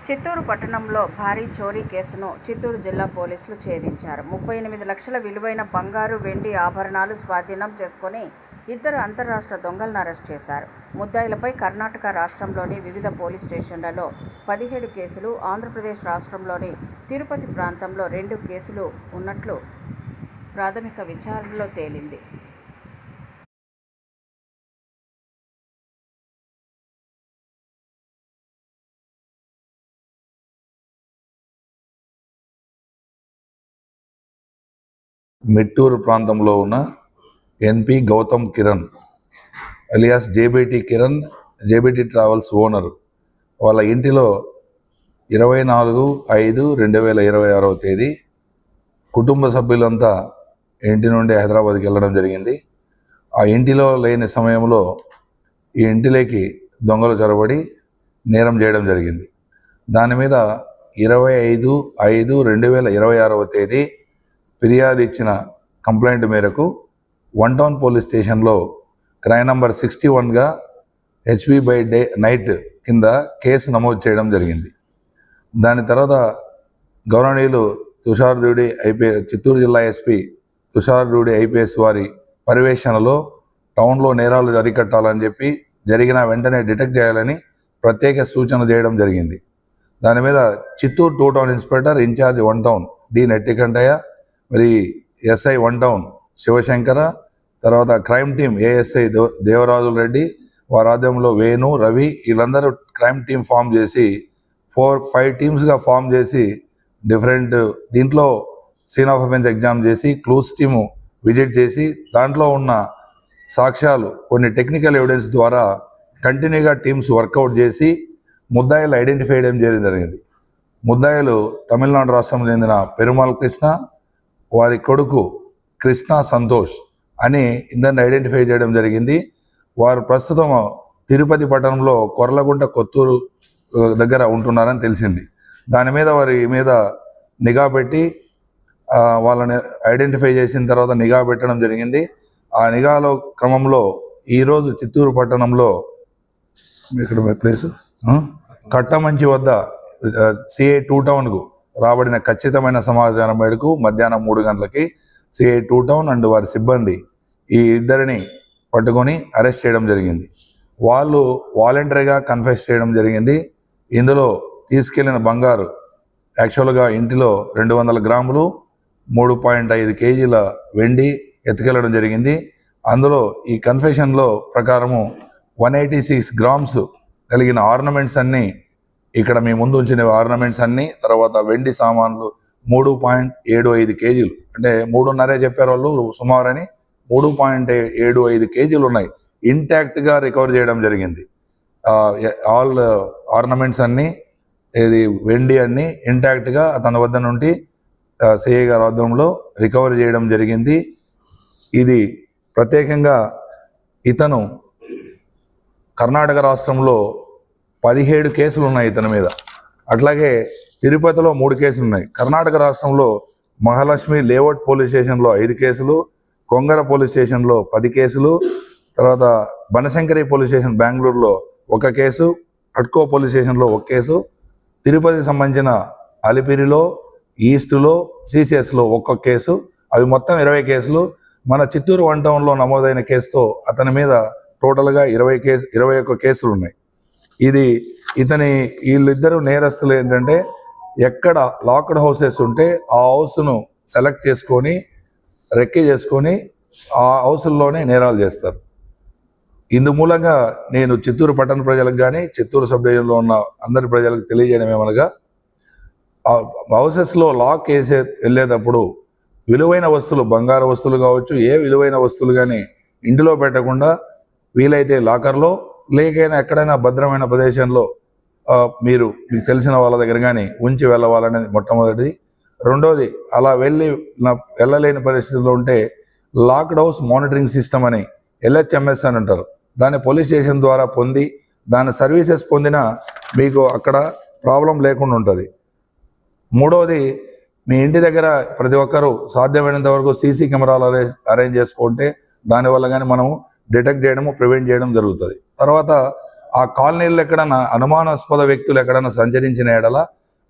చిత్తూరు పట్టణంలో భారీ చోరీ కేసును చిత్తూరు జిల్లా పోలీసులు ఛేదించారు. 38 లక్షల విలువైన బంగారు, వెండి ఆభరణాలు స్వాధీనం చేసుకుని 2 అంతర్రాష్ట్ర దొంగలను అరెస్ట్ చేశారు. ముద్దాయిలపై కర్ణాటక రాష్ట్రంలోని వివిధ పోలీస్ స్టేషన్లలో 17 కేసులు, ఆంధ్రప్రదేశ్ రాష్ట్రంలోని తిరుపతి ప్రాంతంలో 2 కేసులు ఉన్నట్లు ప్రాథమిక విచారణలో తేలింది. మెట్టూరు ప్రాంతంలో ఉన్న NP Gautam Kiran alias JBT Kiran, JBT travels owner వాళ్ళ ఇంటిలో 24/5/2026 తేదీ కుటుంబ సభ్యులంతా ఇంటి నుండి హైదరాబాద్కి వెళ్ళడం జరిగింది. ఆ ఇంటిలో లేని సమయంలో ఈ ఇంటిలోకి దొంగలు చొరబడి నేరం చేయడం జరిగింది. దాని మీద 25/5/2026 తేదీ ఫిర్యాదు ఇచ్చిన కంప్లైంట్ మేరకు 1 టౌన్ పోలీస్ స్టేషన్లో క్రైమ్ నంబర్ 61గా HB/డే నైట్ కింద కేసు నమోదు చేయడం జరిగింది. దాని తర్వాత గౌరవనీయులు తుషార్ దూడి చిత్తూరు జిల్లా ఎస్పీ తుషార్ దూడి ఐపీఎస్ వారి పర్యవేక్షణలో టౌన్లో నేరాలు అరికట్టాలని చెప్పి జరిగిన వెంటనే డిటెక్ట్ చేయాలని ప్రత్యేక సూచన చేయడం జరిగింది. దాని మీద Chittoor 2 town inspector incharge 1 town D Nettikantaiah, మరి ఎస్ఐ 1 టౌన్ శివశంకర, తర్వాత crime team ASI Devarajula Reddy, వారి ఆధ్వర్యంలో వేణు, రవి వీళ్ళందరూ క్రైమ్ టీమ్ ఫామ్ చేసి 4-5 టీమ్స్గా ఫామ్ చేసి డిఫరెంట్ దీంట్లో సీన్ ఆఫ్ అఫెన్స్ ఎగ్జామ్ చేసి క్లూస్ టీము విజిట్ చేసి దాంట్లో ఉన్న సాక్ష్యాలు కొన్ని టెక్నికల్ ఎవిడెన్స్ ద్వారా కంటిన్యూగా టీమ్స్ వర్కౌట్ చేసి ముద్దాయిలు ఐడెంటిఫై చేయడం జరిగింది. ముద్దాయిలు తమిళనాడు రాష్ట్రంలో చెందిన పెరుమాల్ కృష్ణ, వారి కొడుకు కృష్ణ సంతోష్ అని ఇద్దరిని ఐడెంటిఫై చేయడం జరిగింది. వారు ప్రస్తుతం తిరుపతి పట్టణంలో కొర్లగుంట కొత్తూరు దగ్గర ఉంటున్నారని తెలిసింది. దాని మీద వారి మీద నిఘా పెట్టి వాళ్ళని ఐడెంటిఫై చేసిన తర్వాత నిఘా పెట్టడం జరిగింది. ఆ నిఘాలో క్రమంలో ఈరోజు చిత్తూరు పట్టణంలో ఇక్కడ ప్లేసు కట్టమంచి వద్ద సిఐ 2 టౌన్కు రాబడిన ఖచ్చితమైన సమాచారం మేరకు మధ్యాహ్నం 3 గంటలకి సిఐ 2 టౌన్ అండ్ వారి సిబ్బంది ఈ ఇద్దరిని పట్టుకొని అరెస్ట్ చేయడం జరిగింది. వాళ్ళు వాలంటరీగా కన్ఫెస్ చేయడం జరిగింది. ఇందులో తీసుకెళ్లిన బంగారు యాక్చువల్గా ఇంటిలో 200 గ్రాములు 3.5 కేజీల వెండి ఎత్తుకెళ్లడం జరిగింది. అందులో ఈ కన్ఫెషన్లో ప్రకారము 186 గ్రామ్స్ కలిగిన ఆర్నమెంట్స్ అన్నీ ఇక్కడ మీ ముందు ఉంచిన ఆర్నమెంట్స్ అన్నీ, తర్వాత వెండి సామాన్లు 3.75 కేజీలు, అంటే 3.5 చెప్పారు వాళ్ళు సుమారని, 3.75 కేజీలు ఉన్నాయి. ఇంటాక్ట్గా రికవర్ చేయడం జరిగింది. ఆల్ ఆర్నమెంట్స్ అన్నీ, ఇది వెండి అన్నీ ఇంటాక్ట్గా అతని వద్ద నుండి సిఐ గారి ఆధ్వర్యంలో రికవర్ చేయడం జరిగింది. ఇది ప్రత్యేకంగా ఇతను కర్ణాటక రాష్ట్రంలో 17 కేసులు ఉన్నాయి ఇతని మీద. అట్లాగే తిరుపతిలో 3 కేసులు ఉన్నాయి. కర్ణాటక రాష్ట్రంలో మహాలక్ష్మి లేఅవుట్ పోలీస్ స్టేషన్లో 5 కేసులు, కొంగర పోలీస్ స్టేషన్లో 10 కేసులు, తర్వాత బనశంకరి పోలీస్ స్టేషన్ బెంగళూరులో 1 కేసు, అట్కో పోలీస్ స్టేషన్లో 1 కేసు, తిరుపతికి సంబంధించిన అలిపిరిలో, ఈస్టులో, సిసిఎస్లో 1 కేసు, అవి మొత్తం 20 కేసులు. మన చిత్తూరు 1 టౌన్లో నమోదైన కేసుతో అతని మీద టోటల్గా 21 కేసులు ఉన్నాయి. వీళ్ళిద్దరు నేరస్తులు ఏంటంటే ఎక్కడ లాక్డ్ హౌసెస్ ఉంటే ఆ హౌస్ను సెలెక్ట్ చేసుకొని రెక్కి చేసుకొని ఆ హౌసుల్లోనే నేరాలు చేస్తారు. ఇందు మూలంగా నేను చిత్తూరు పట్టణ ప్రజలకు కానీ చిత్తూరు సబ్ డివిజన్లో ఉన్న అందరి ప్రజలకు తెలియజేయడం ఏమనగా, ఆ హౌసెస్లో లాక్ వేసే వెళ్ళేటప్పుడు విలువైన వస్తువులు, బంగారు వస్తువులు కావచ్చు, ఏ విలువైన వస్తువులు కానీ ఇంటిలో పెట్టకుండా వీలైతే లాకర్లో, లేకైనా ఎక్కడైనా భద్రమైన ప్రదేశంలో మీకు తెలిసిన వాళ్ళ దగ్గర కానీ ఉంచి వెళ్ళవాలనేది మొట్టమొదటిది. రెండోది, అలా వెళ్ళలేని పరిస్థితుల్లో ఉంటే లాక్డ్ హౌస్ మానిటరింగ్ సిస్టమ్ అని LHMS అని అంటారు, దాన్ని పోలీస్ స్టేషన్ ద్వారా పొంది దాని సర్వీసెస్ పొందినా మీకు అక్కడ ప్రాబ్లం లేకుండా ఉంటుంది. మూడవది, మీ ఇంటి దగ్గర ప్రతి ఒక్కరూ సాధ్యమైనంత వరకు సీసీ కెమెరాలు అరేంజ్ చేసుకుంటే దానివల్ల కానీ మనము డిటెక్ట్ చేయడము, ప్రివెంట్ చేయడం జరుగుతుంది. తర్వాత ఆ కాలనీలో ఎక్కడన్నా అనుమానాస్పద వ్యక్తులు ఎక్కడన్నా సంచరించిన ఎడల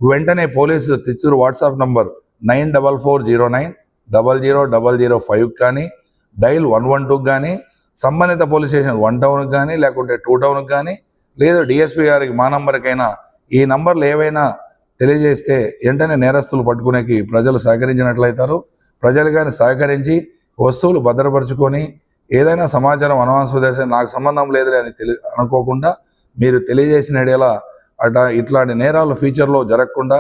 వెంటనే పోలీసు చిత్తూరు వాట్సాప్ నంబర్ 9440900005 కానీ డైల్ 112 కానీ సంబంధిత పోలీస్ స్టేషన్ 1 టౌన్కి కానీ లేకుంటే 2 టౌన్కి కానీ లేదు డిఎస్పీ గారికి మా నంబర్కైనా ఈ నంబర్లు ఏవైనా తెలియజేస్తే వెంటనే నేరస్తులు పట్టుకునేకి ప్రజలు సహకరించినట్లయితారు. ప్రజలు కానీ సహకరించి వస్తువులు భద్రపరుచుకొని ఏదైనా సమాచారం అనవసర నాకు సంబంధం లేదులే అని అనుకోకుండా మీరు తెలియజేసిన ఎడల ఇట్లాంటి నేరాలు ఫ్యూచర్లో జరగకుండా